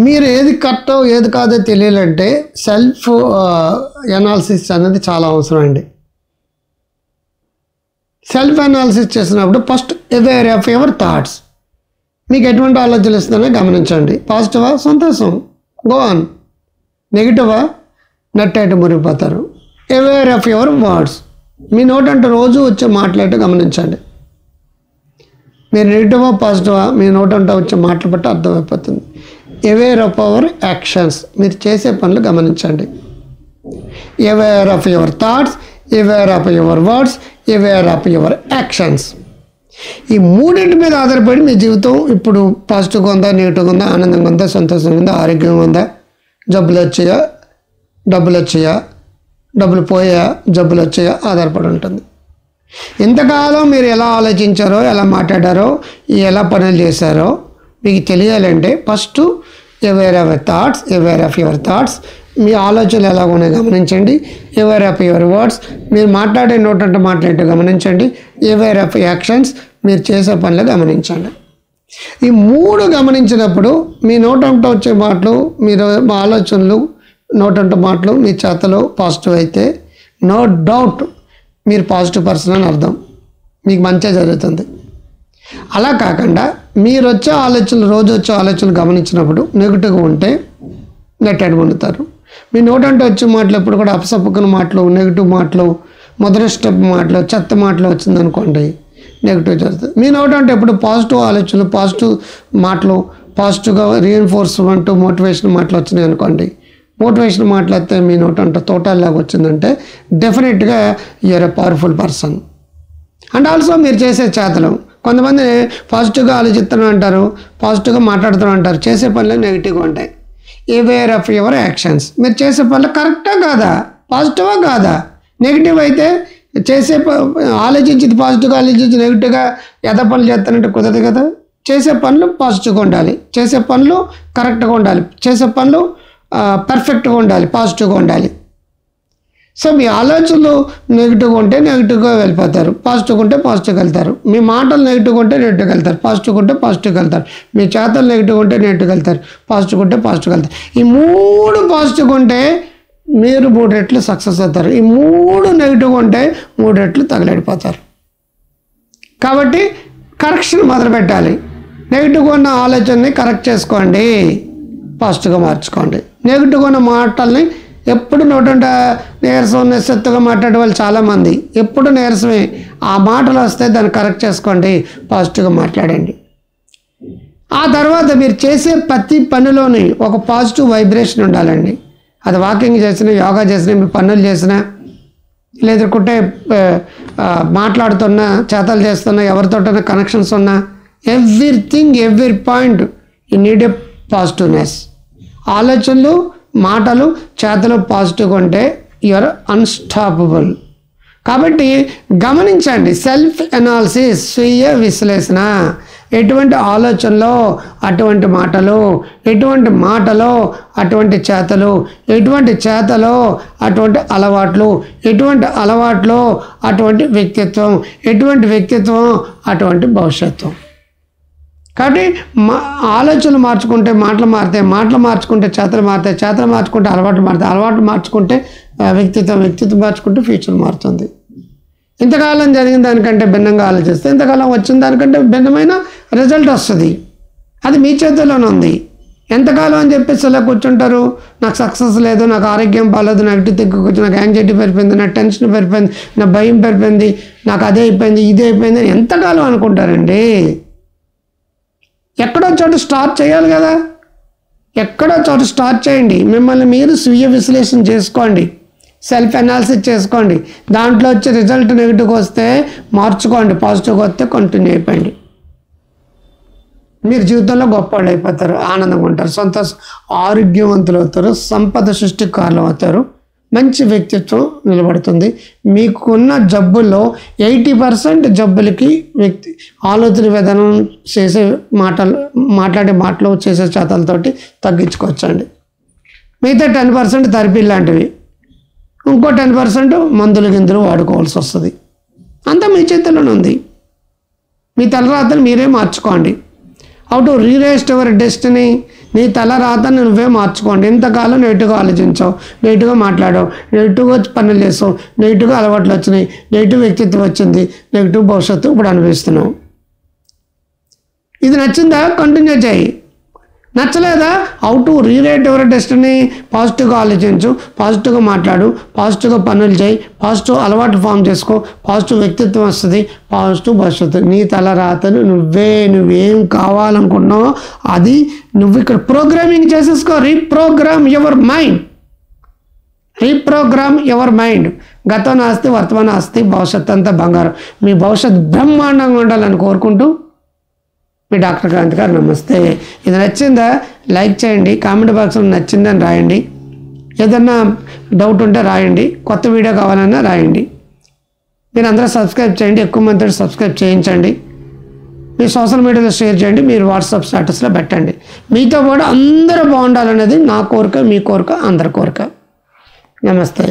మీరు ఏది కరెక్టో ఏది కాదో తెలియాలంటే సెల్ఫ్ ఎనాలిసిస్ అనేది చాలా అవసరం అండి. సెల్ఫ్ ఎనాలిసిస్ చేసినప్పుడు first aware of your thoughts. మీకు ఎటువంటి ఆలోచనలు ఇస్తుందో గమనించండి. పాజిటివా, సంతోషం, గో ఆన్. నెగిటివా, నెట్టేట మురిగిపోతారు. Aware of your words. మీ నోటంటే రోజు వచ్చే మాట్లాడటం గమనించండి. మీరు నెగిటివా పాజిటివా మీ నోటంటే వచ్చే మాటలు బట్టి అర్థమైపోతుంది. Aware of our actions. మీరు చేసే పనులు గమనించండి. Aware of your thoughts, aware of your words, aware of your actions. ఈ మూడింటి మీద ఆధారపడి మీ జీవితం ఇప్పుడు పాజిటివ్గా ఉందా, నెగిటివ్గా ఉందా, ఆనందంగా ఉందా, సంతోషంగా ఉందా, ఆరోగ్యంగా ఉందా, జబ్బులు వచ్చాయా, డబ్బులు వచ్చాయా, డబ్బులు పోయా, జబ్బులు వచ్చాయా ఆధారపడి ఉంటుంది. ఇంతకాలం మీరు ఎలా ఆలోచించారో, ఎలా మాట్లాడారో, ఎలా పనులు చేశారో మీకు తెలియాలంటే first aware of thoughts, aware of your thoughts. మీ ఆలోచనలు ఎలా ఉన్నాయో గమనించండి. Aware of your words. మీరు మాట్లాడే నోటంటే మాట్లాడే గమనించండి. Aware of actions. మీరు చేసే పనులు గమనించండి. ఈ మూడు గమనించినప్పుడు మీ నోటంటే వచ్చే మాటలు, మీరు ఆలోచనలు, నోటంటే మాటలు, మీ చేతలు పాజిటివ్ అయితే నో డౌట్ మీరు పాజిటివ్ పర్సన్ అని అర్థం. మీకు మంచిగా జరుగుతుంది. అలా కాకుండా మీరు వచ్చే ఆలోచనలు, రోజు వచ్చే ఆలోచనలు గమనించినప్పుడు నెగిటివ్గా ఉంటే నెట్టెడ్ పొందుతారు. మీ నోటంటే వచ్చే మాటలు ఎప్పుడు కూడా అపసప్పుకున్న మాటలు, నెగిటివ్ మాటలు, మొదటి మాటలు, చెత్త మాటలు వచ్చిందనుకోండి నెగిటివ్ జరుగుతుంది. మీ నోటంటే ఎప్పుడు పాజిటివ్ ఆలోచనలు, పాజిటివ్ మాటలు, పాజిటివ్గా రీఎన్ఫోర్స్మెంట్, మోటివేషన్ మాటలు వచ్చినాయి అనుకోండి. మోటివేషన్ మాట్లాడితే మీ నోటంటే తోటల్లాగా వచ్చిందంటే definitely you are a powerful person. And also మీరు చేసే చేతలు. కొంతమంది పాజిటివ్గా ఆలోచిస్తూనే అంటారు, పాజిటివ్గా మాట్లాడుతూ అంటారు, చేసే పనులు నెగిటివ్గా ఉంటాయి. Aware of your actions. మీరు చేసే పనులు కరెక్టా కాదా, పాజిటివా కాదా. నెగిటివ్ అయితే చేసే ఆలోచించి పాజిటివ్గా ఆలోచించి నెగిటివ్గా ఎద పనులు చేస్తానంటే కుదరదు కదా. చేసే పనులు పాజిటివ్గా ఉండాలి, చేసే పనులు కరెక్ట్గా ఉండాలి, చేసే పనులు పర్ఫెక్ట్గా ఉండాలి, పాజిటివ్గా ఉండాలి. సో మీ ఆలోచనలు నెగిటివ్గా ఉంటే నెగిటివ్గా వెళ్ళిపోతారు, పాజిటివ్గా ఉంటే పాజిటివ్గా వెళ్తారు. మీ మాటలు నెగిటివ్గా ఉంటే నెగిటివ్గా వెళ్తారు, పాజిటివ్గా ఉంటే పాజిటివ్గా వెళ్తారు. మీ చేతలు నెగిటివ్గా ఉంటే నెగిటివ్గా వెళ్తారు, పాజిటివ్గా ఉంటే పాజిటివ్గా వెళ్తారు. ఈ మూడు పాజిటివ్గా ఉంటే మీరు 3 రెట్లు సక్సెస్ అవుతారు. ఈ 3 నెగిటివ్గా ఉంటే 3 రెట్లు తగలడిపోతారు. కాబట్టి కరెక్షన్ మొదలు పెట్టాలి. నెగిటివ్గా ఉన్న ఆలోచనని కరెక్ట్ చేసుకోండి, పాజిటివ్గా మార్చుకోండి. నెగిటివ్గా ఉన్న మాటల్ని ఎప్పుడు నోటంట నీరసం, నిస్సత్తుగా మాట్లాడే వాళ్ళు చాలామంది ఎప్పుడు నీరసమే. ఆ మాటలు వస్తే దాన్ని కరెక్ట్ చేసుకోండి, పాజిటివ్గా మాట్లాడండి. ఆ తర్వాత మీరు చేసే ప్రతి పనిలోని ఒక పాజిటివ్ వైబ్రేషన్ ఉండాలండి. అది వాకింగ్ చేసినా, యోగా చేసినా, మీ పనులు చేసినా, లేదంటే మాట్లాడుతున్నా, చేతలు చేస్తున్నా, ఎవరితోటైనా కనెక్షన్స్ ఉన్నా, everything, every point you need a positiveness. ఆలోచనలు, మాటలు, చేతలు పాజిటివ్గా ఉంటే యూఆర్ అన్స్టాపబుల్. కాబట్టి గమనించండి. సెల్ఫ్ ఎనాలిసిస్, స్వీయ విశ్లేషణ. ఎటువంటి ఆలోచనలో అటువంటి మాటలు, ఎటువంటి మాటలో అటువంటి చేతలు, ఎటువంటి చేతలో అటువంటి అలవాట్లు, ఎటువంటి అలవాట్లో అటువంటి వ్యక్తిత్వం, ఎటువంటి వ్యక్తిత్వం అటువంటి భవిష్యత్తు. కాబట్టి ఆలోచనలు మార్చుకుంటే మాటలు మారుతాయి, మాటలు మార్చుకుంటే చేతలు మారుతాయి, చేతలు మార్చుకుంటే అలవాట్లు మారుతాయి, అలవాట్లు మార్చుకుంటే వ్యక్తిత్వం, వ్యక్తిత్వం మార్చుకుంటే ఫ్యూచర్ మారుతుంది. ఇంతకాలం జరిగిన దానికంటే భిన్నంగా ఆలోచిస్తే ఇంతకాలం వచ్చిన దానికంటే భిన్నమైన రిజల్ట్ వస్తుంది. అది మీ చేతుల్లోనే ఉంది. ఎంతకాలం అని చెప్పేసి అలా కూర్చుంటారు, నాకు సక్సెస్ లేదు, నాకు ఆరోగ్యం బాగాలేదు, నెగిటివ్ థింకింగ్, నాకు యాంగ్జైటీ పెరిపోయింది, నాకు టెన్షన్ పెరిపోయింది, నా భయం పెరిపోయింది, నాకు అదే అయిపోయింది, ఇదే అయిపోయింది అని ఎంతకాలం అనుకుంటారండి. ఎక్కడో చోట స్టార్ట్ చేయాలి కదా. ఎక్కడో చోట స్టార్ట్ చేయండి. మిమ్మల్ని మీరు స్వీయ విశ్లేషణ చేసుకోండి, సెల్ఫ్ అనాలిసిస్ చేసుకోండి. దాంట్లో వచ్చే రిజల్ట్ నెగిటివ్గా వస్తే మార్చుకోండి, పాజిటివ్గా వస్తే కంటిన్యూ అయిపోయింది. మీరు జీవితంలో గొప్పవాళ్ళు అయిపోతారు, ఆనందంగా ఉంటారు, సంతోషం, ఆరోగ్యవంతులు అవుతారు, సంపద సృష్టికి కారణం అవుతారు, మంచి వ్యక్తిత్వం నిలబడుతుంది. మీకున్న జబ్బుల్లో 80% జబ్బులకి ఆలోచన విధానం, చేసే మాట్లాడే మాటలు, చేసే చేతలతోటి తగ్గించుకోవచ్చండి. మిగతా 10% థెరపీ లాంటివి, ఇంకో 10% మందులు గిందులు వాడుకోవాల్సి వస్తుంది. అంతా మీ చేతుల్లోనే ఉంది. మీ తలరాతలు మీరే మార్చుకోండి. How to rewrite your destiny. నీ తల రాతను నువ్వే మార్చుకోండి. ఇంతకాలం నెగిటివ్గా ఆలోచించావు, నెగిటివ్గా మాట్లాడావు, నెగిటివ్గా పనులు చేసావు, నెగిటివ్గా అలవాట్లు వచ్చినాయి, నెగిటివ్ వ్యక్తిత్వం వచ్చింది, నెగిటివ్ భవిష్యత్తు ఇప్పుడు అనుభవిస్తున్నావు. ఇది నచ్చిందా? కంటిన్యూ చేయి. నచ్చలేదా? How to rewrite your destiny. పాజిటివ్గా ఆలోచించు, పాజిటివ్గా మాట్లాడు, పాజిటివ్గా పనులు చేయి, పాజిటివ్ అలవాటు ఫామ్ చేసుకో, పాజిటివ్ వ్యక్తిత్వం వస్తుంది, పాజిటివ్ భవిష్యత్తు. నీ తల రాతను నువ్వేం కావాలనుకుంటున్నావో అది నువ్వు ఇక్కడ ప్రోగ్రామింగ్ చేసేసుకో. Reprogram your mind. Reprogram your mind. గతం ఆస్తి, వర్తమాన ఆస్తి, భవిష్యత్తు అంతా బంగారం. మీ భవిష్యత్తు బ్రహ్మాండంగా ఉండాలని కోరుకుంటూ మీ డాక్టర్ క్రాంతి గారు నమస్తే. ఇది నచ్చిందా? లైక్ చేయండి, కామెంట్ బాక్స్లో నచ్చిందని రాయండి, ఏదన్నా డౌట్ ఉంటే రాయండి, కొత్త వీడియో కావాలన్నా రాయండి. మీరు అందరూ సబ్స్క్రైబ్ చేయండి, ఎక్కువ మంది సబ్స్క్రైబ్ చేయించండి, మీ సోషల్ మీడియాలో షేర్ చేయండి, మీరు వాట్సాప్ స్టేటస్లో పెట్టండి. మీతో పాటు అందరూ బాగుండాలనేది నా కోరిక, మీ కోరిక, అందరి కోరిక. నమస్తే.